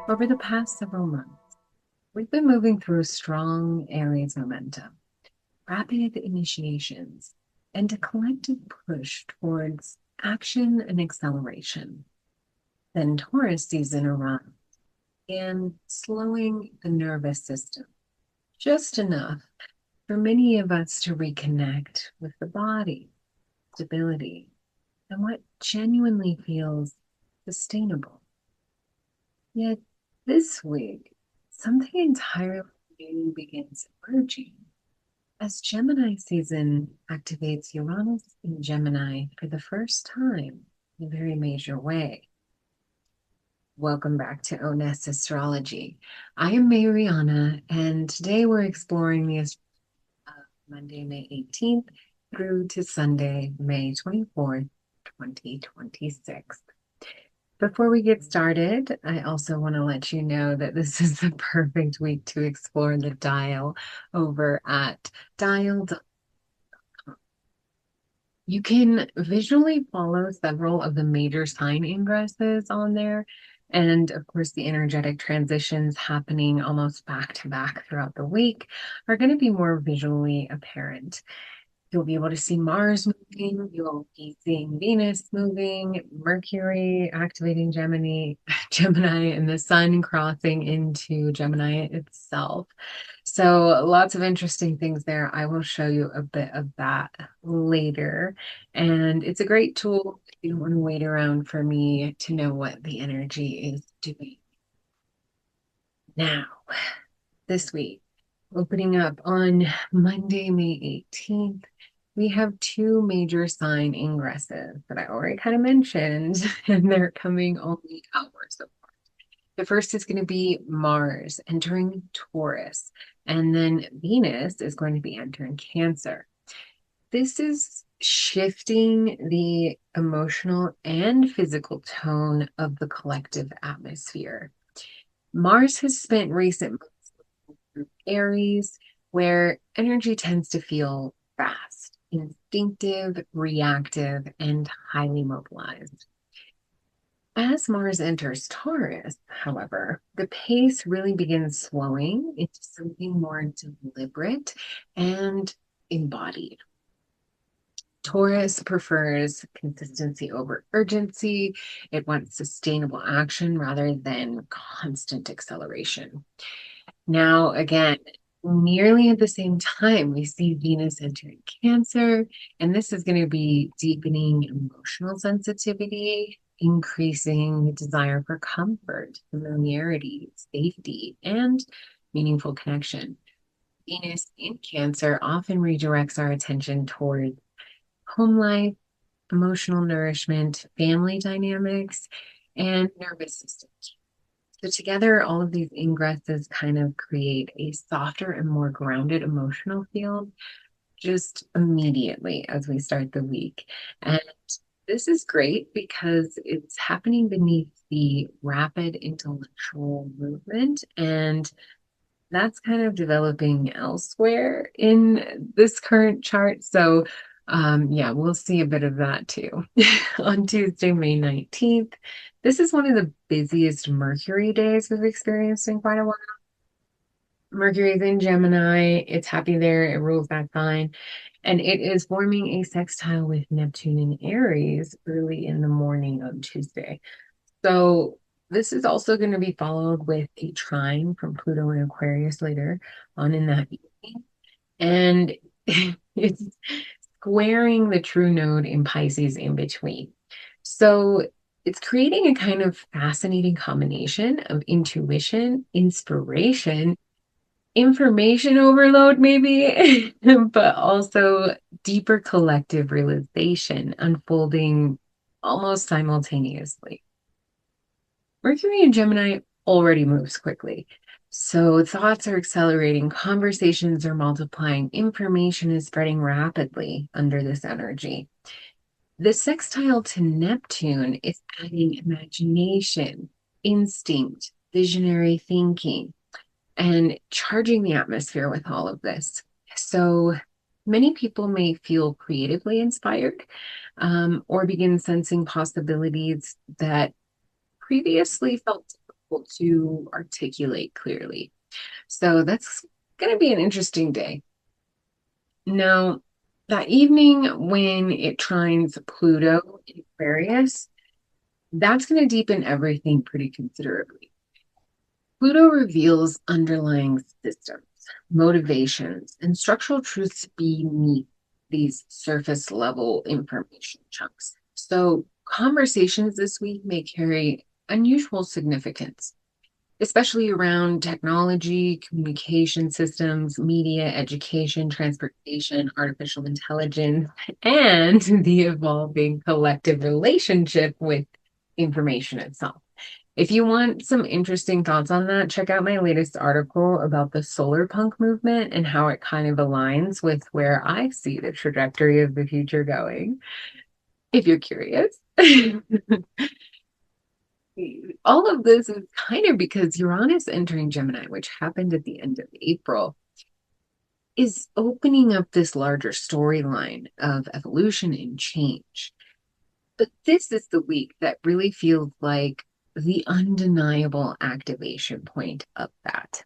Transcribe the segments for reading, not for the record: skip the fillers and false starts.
Over the past several months, we've been moving through a strong Aries momentum, rapid initiations, and a collective push towards action and acceleration. Then Taurus season arrives and slowing the nervous system just enough for many of us to reconnect with the body, stability, and what genuinely feels sustainable. Yet this week, something entirely new begins emerging as Gemini season activates Uranus in Gemini for the first time in a very major way. Welcome back to Oness Astrology. I am Mariana, and today we're exploring the Monday, May 18th through to Sunday, May 24th, 2026. Before we get started, I also want to let you know that this is the perfect week to explore the dial over at dial. You can visually follow several of the major sign ingresses on there. And of course, the energetic transitions happening almost back to back throughout the week are going to be more visually apparent. You'll be able to see Mars moving. You'll be seeing Venus moving, Mercury activating Gemini, and the sun crossing into Gemini itself. So lots of interesting things there. I will show you a bit of that later. And it's a great tool if you don't want to wait around for me to know what the energy is doing. Now, this week, opening up on Monday, May 18th, we have two major sign ingresses that I already kind of mentioned, and they're coming only hours apart. The first is going to be Mars entering Taurus, and then Venus is going to be entering Cancer. This is shifting the emotional and physical tone of the collective atmosphere. Mars has spent recent months through Aries, where energy tends to feel fast, instinctive, reactive, and highly mobilized. As Mars enters Taurus, however, the pace really begins slowing into something more deliberate and embodied. Taurus prefers consistency over urgency. It wants sustainable action rather than constant acceleration. Now, again, nearly at the same time, we see Venus entering Cancer, and this is going to be deepening emotional sensitivity, increasing the desire for comfort, familiarity, safety, and meaningful connection. Venus in Cancer often redirects our attention toward home life, emotional nourishment, family dynamics, and nervous system. So together, all of these ingresses kind of create a softer and more grounded emotional field just immediately as we start the week. And this is great because it's happening beneath the rapid intellectual movement, and that's kind of developing elsewhere in this current chart. So yeah, we'll see a bit of that too. On Tuesday, May 19th, this is one of the busiest Mercury days we've experienced in quite a while. Mercury is in Gemini, it's happy there, it rules that sign, and it is forming a sextile with Neptune in Aries early in the morning on Tuesday. So this is also going to be followed with a trine from Pluto in Aquarius later on in that evening. And it's squaring the true node in Pisces in between. So it's creating a kind of fascinating combination of intuition, inspiration, information overload, maybe, but also deeper collective realization unfolding almost simultaneously. Mercury in Gemini already moves quickly. So thoughts are accelerating, conversations are multiplying, information is spreading rapidly under this energy. The sextile to Neptune is adding imagination, instinct, visionary thinking, and charging the atmosphere with all of this. So many people may feel creatively inspired or begin sensing possibilities that previously felt able to articulate clearly. So that's going to be an interesting day. Now, that evening when it trines Pluto in Aquarius, that's going to deepen everything pretty considerably. Pluto reveals underlying systems, motivations, and structural truths beneath these surface level information chunks. So, conversations this week may carry unusual significance, especially around technology, communication systems, media, education, transportation, artificial intelligence, and the evolving collective relationship with information itself. If you want some interesting thoughts on that, check out my latest article about the solar punk movement and how it kind of aligns with where I see the trajectory of the future going, if you're curious. All of this is kind of because Uranus entering Gemini, which happened at the end of April, is opening up this larger storyline of evolution and change. But this is the week that really feels like the undeniable activation point of that.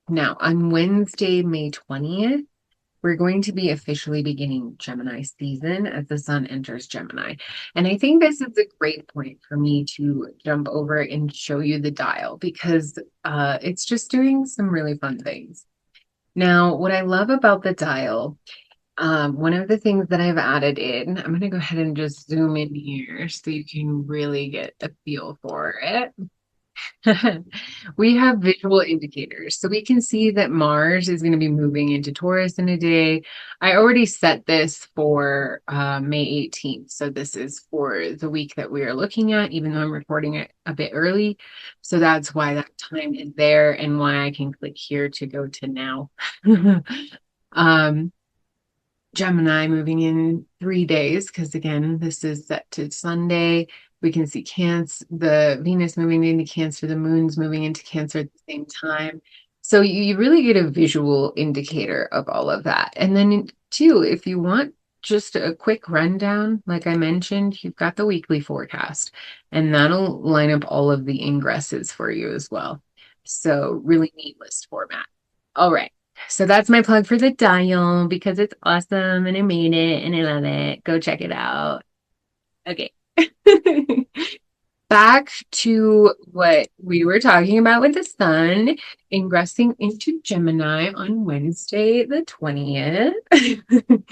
Now, on Wednesday, May 20th, we're going to be officially beginning Gemini season as the sun enters Gemini. And I think this is a great point for me to jump over and show you the dial because it's just doing some really fun things. Now, what I love about the dial, one of the things that I've added in, I'm going to go ahead and just zoom in here so you can really get a feel for it. We have visual indicators. So we can see that Mars is going to be moving into Taurus in a day. I already set this for May 18th. So this is for the week that we are looking at, even though I'm recording it a bit early. So that's why that time is there and why I can click here to go to now. Gemini moving in 3 days, because again, this is set to Sunday. We can see Cancer, the Venus moving into Cancer, the moon's moving into Cancer at the same time. So you really get a visual indicator of all of that. And then too, if you want just a quick rundown, like I mentioned, you've got the weekly forecast, and that'll line up all of the ingresses for you as well. So really neat list format. All right. So that's my plug for the dial because it's awesome and I made it and I love it. Go check it out. Okay. Back to what we were talking about with the sun ingressing into Gemini on Wednesday, the 20th.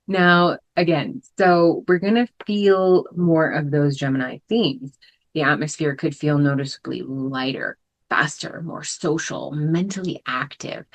Now, again, so we're going to feel more of those Gemini themes. The atmosphere could feel noticeably lighter, faster, more social, mentally active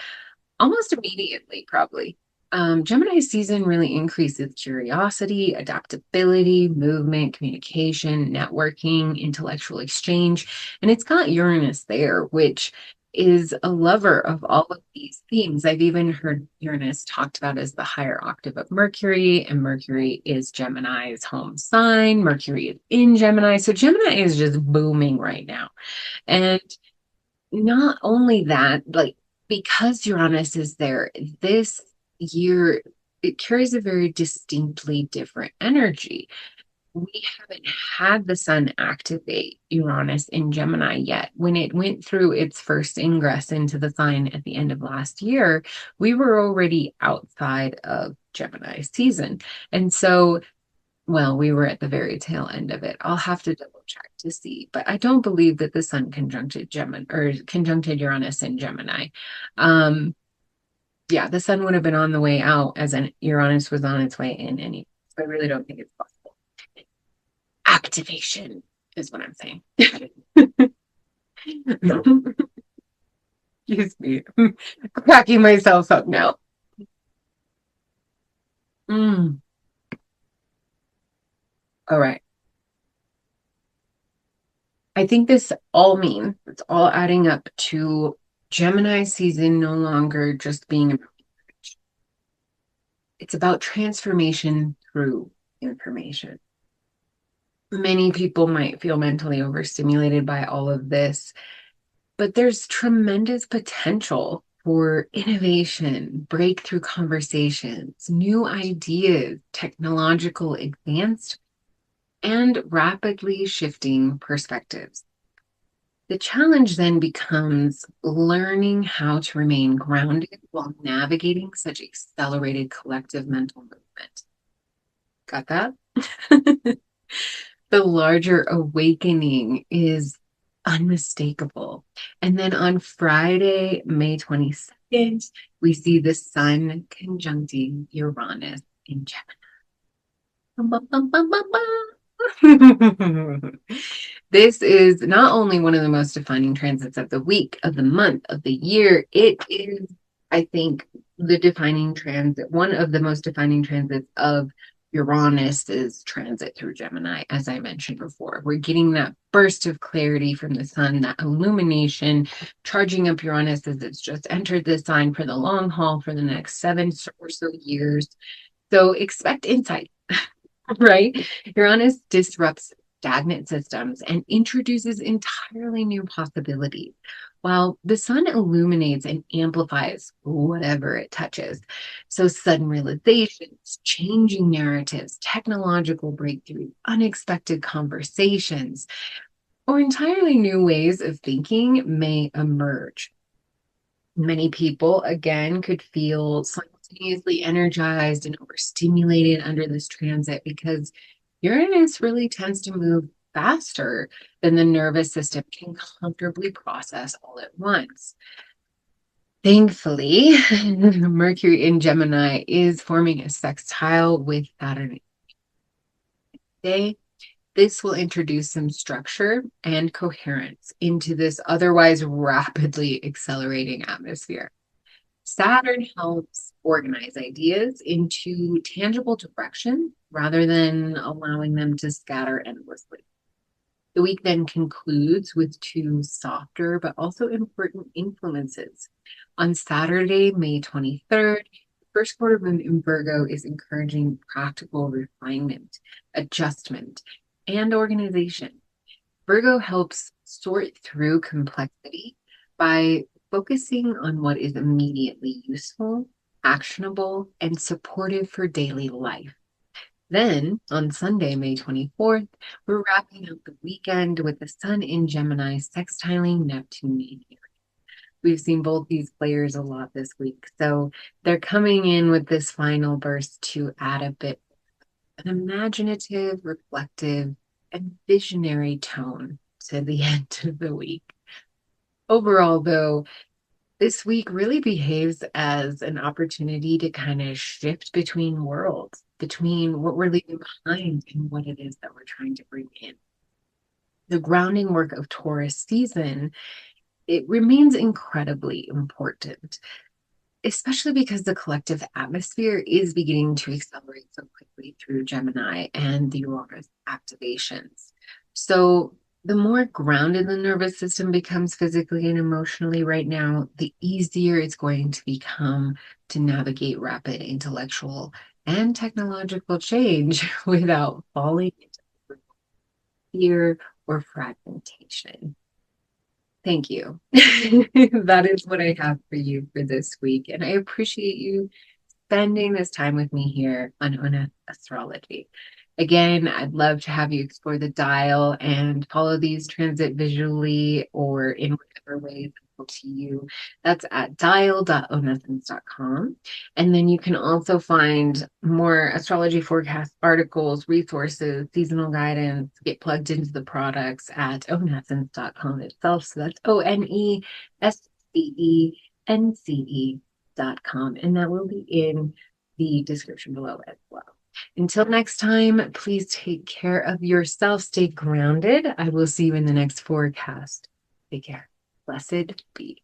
almost immediately, probably. Gemini season really increases curiosity, adaptability, movement, communication, networking, intellectual exchange. And it's got Uranus there, which is a lover of all of these themes. I've even heard Uranus talked about as the higher octave of Mercury, and Mercury is Gemini's home sign. Mercury is in Gemini. So Gemini is just booming right now. And not only that, like, because Uranus is there, this year it carries a very distinctly different energy. We haven't had the sun activate Uranus in Gemini yet. When it went through its first ingress into the sign at the end of last year, we were already outside of Gemini season. And so well, we were at the very tail end of it. I'll have to double check to see, but I don't believe that the sun conjuncted Gemini or conjuncted Uranus in Gemini. Yeah, the sun would have been on the way out as an Uranus was on its way in anyway. So I really don't think it's possible. Activation is what I'm saying. Excuse me. I'm cracking myself up now. Mm. All right. I think this all means it's all adding up to Gemini season no longer just being about information. It's about transformation through information. Many people might feel mentally overstimulated by all of this, but there's tremendous potential for innovation, breakthrough conversations, new ideas, technological advancement, and rapidly shifting perspectives. The challenge then becomes learning how to remain grounded while navigating such accelerated collective mental movement. Got that? The larger awakening is unmistakable. And then on Friday, May 22nd, we see the sun conjuncting Uranus in Gemini. Bum, bum, bum, bum, bum, bum. This is not only one of the most defining transits of the week, of the month, of the year, it is, I think, the defining transit, one of the most defining transits of Uranus's transit through Gemini, as I mentioned before. We're getting that burst of clarity from the sun, that illumination, charging up Uranus as it's just entered the sign for the long haul for the next 7 or so years. So expect insight. Right? Uranus disrupts stagnant systems and introduces entirely new possibilities, while the sun illuminates and amplifies whatever it touches. So, sudden realizations, changing narratives, technological breakthroughs, unexpected conversations, or entirely new ways of thinking may emerge. Many people, again, could feel simultaneously energized and overstimulated under this transit because Uranus really tends to move faster than the nervous system can comfortably process all at once. Thankfully, Mercury in Gemini is forming a sextile with Saturn today. This will introduce some structure and coherence into this otherwise rapidly accelerating atmosphere. Saturn helps organize ideas into tangible direction rather than allowing them to scatter endlessly. The week then concludes with two softer but also important influences. On Saturday, May 23rd, the first quarter moon in Virgo is encouraging practical refinement, adjustment, and organization. Virgo helps sort through complexity by focusing on what is immediately useful, actionable, and supportive for daily life. Then on Sunday, May 24th, we're wrapping up the weekend with the sun in Gemini sextiling Neptune in Aries. We've seen both these players a lot this week. So they're coming in with this final burst to add a bit an imaginative, reflective, and visionary tone to the end of the week. Overall, though, this week really behaves as an opportunity to kind of shift between worlds, between what we're leaving behind and what it is that we're trying to bring in. The grounding work of Taurus season, it remains incredibly important, especially because the collective atmosphere is beginning to accelerate so quickly through Gemini and the Uranus activations. So the more grounded the nervous system becomes physically and emotionally right now, the easier it's going to become to navigate rapid intellectual and technological change without falling into fear or fragmentation. Thank you. That is what I have for you for this week. And I appreciate you spending this time with me here on Ona Astrology. Again, I'd love to have you explore the dial and follow these transit visually or in whatever way is helpful to you. That's at dial.onathens.com. And then you can also find more astrology forecast articles, resources, seasonal guidance, get plugged into the products at onathens.com itself. So that's ONESCENCE.com. And that will be in the description below as well. Until next time, please take care of yourself. Stay grounded. I will see you in the next forecast. Take care. Blessed be.